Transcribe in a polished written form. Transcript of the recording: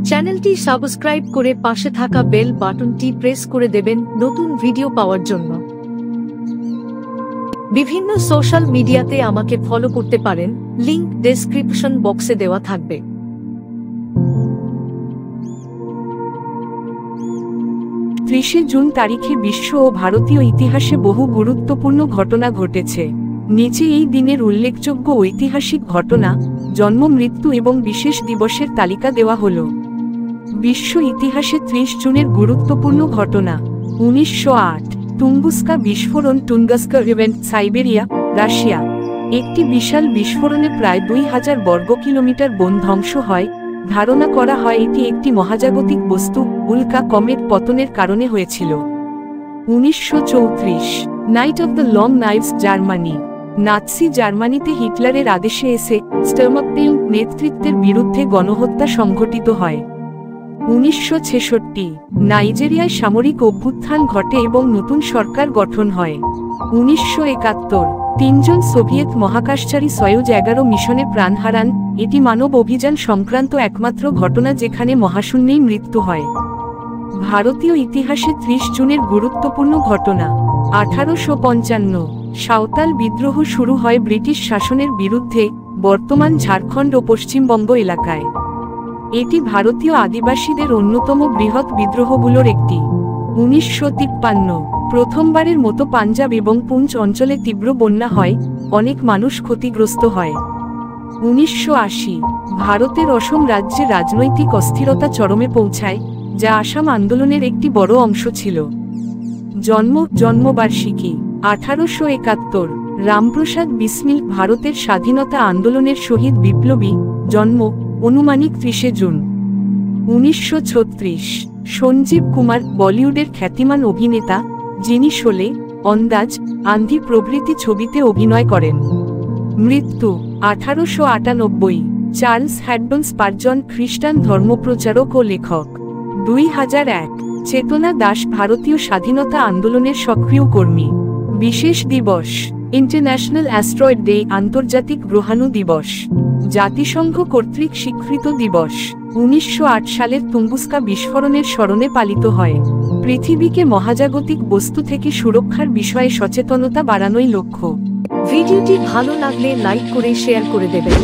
চ্যানেলটি সাবস্ক্রাইব করে পাশে থাকা বেল বাটনটি প্রেস করে দেবেন নতুন ভিডিও পাওয়ার জন্য। বিভিন্ন সোশ্যাল মিডিয়াতে আমাকে ফলো করতে পারেন, লিংক ডেসক্রিপশন বক্সে দেওয়া থাকবে। 30 জুন তারিখে বিশ্ব ও ভারতীয় ইতিহাসে বহু গুরুত্বপূর্ণ ঘটনা ঘটেছে। নিচে এই দিনের উল্লেখযোগ্য ঐতিহাসিক ঘটনা, জন্ম, মৃত্যু এবং বিশেষ দিবসের তালিকা দেওয়া হল। বিশ্ব ইতিহাসে 30 জুনের গুরুত্বপূর্ণ ঘটনা। 1908 তুঙ্গুস্কা বিস্ফোরণ। টুঙ্গাস্কা ইভেন্ট, সাইবেরিয়া, রাশিয়া। একটি বিশাল বিস্ফোরণে প্রায় 2000 বর্গ কিলোমিটার বন ধ্বংস হয়। ধারণা করা হয় এটি একটি মহাজাগতিক বস্তু, উল্কা কমেট পতনের কারণে হয়েছিল। 1934 night of the long knives, Germany. Nazi জার্মানিতে হিটলারের আদেশে এসে স্টার্মাকটেল নেতৃত্বের বিরুদ্ধে গণহত্যা সংঘটিত হয়। 1966 নাইজেরিয়ায় সামরিক অভ্যুত্থান ঘটে এবং নতুন সরকার গঠন হয়। 1971 তিনজন সোভিয়েত মহাকাশচারী সয়ুজ 11 মিশনে প্রাণ হারান। এটি মানব অভিযান সংক্রান্ত একমাত্র ঘটনা যেখানে মহাশূন্যেই মৃত্যু হয়। ভারতীয় ইতিহাসে 30 জুনের গুরুত্বপূর্ণ ঘটনা। 1855 সাঁওতাল বিদ্রোহ শুরু হয় ব্রিটিশ শাসনের বিরুদ্ধে, বর্তমান ঝাড়খণ্ড ও পশ্চিমবঙ্গ এলাকায়। এটি ভারতীয় আদিবাসীদের অন্যতম বৃহৎ বিদ্রোহগুলোর একটি। 1953 প্রথমবারের মতো পাঞ্জাব এবং পুঞ্চ অঞ্চলে তীব্র বন্যা হয়, অনেক মানুষ ক্ষতিগ্রস্ত হয়। 1980 ভারতের অসম রাজ্যে রাজনৈতিক অস্থিরতা চরমে পৌঁছায়, যা আসাম আন্দোলনের একটি বড় অংশ ছিল। জন্মবার্ষিকী 1871 রামপ্রসাদ বিসমিল, ভারতের স্বাধীনতা আন্দোলনের শহীদ বিপ্লবী। জন্ম অনুমানিক 30 জুন। 1936 সঞ্জীব কুমার, বলিউডের খ্যাতিমান অভিনেতা, যিনি শোলে, অন্দাজ, আন্ধি প্রভৃতি ছবিতে অভিনয় করেন। মৃত্যু 1898 চার্লস হ্যাডন স্পারজন, খ্রিস্টান ধর্মপ্রচারক ও লেখক। 2001 চেতনা দাস, ভারতীয় স্বাধীনতা আন্দোলনের সক্রিয় কর্মী। বিশেষ দিবস ইন্টারন্যাশনাল অ্যাস্ট্রয়েড ডে, আন্তর্জাতিক গ্রহাণু দিবস। জাতিসংঘ কর্তৃক স্বীকৃত দিবস। 1908 সালের তুঙ্গুস্কা বিস্ফোরণের স্মরণে পালিত হয়। পৃথিবীকে মহাজাগতিক বস্তু থেকে সুরক্ষার বিষয়ে সচেতনতা বাড়ানোই লক্ষ্য। ভিডিওটি ভালো লাগলে লাইক করে শেয়ার করে দেবেন।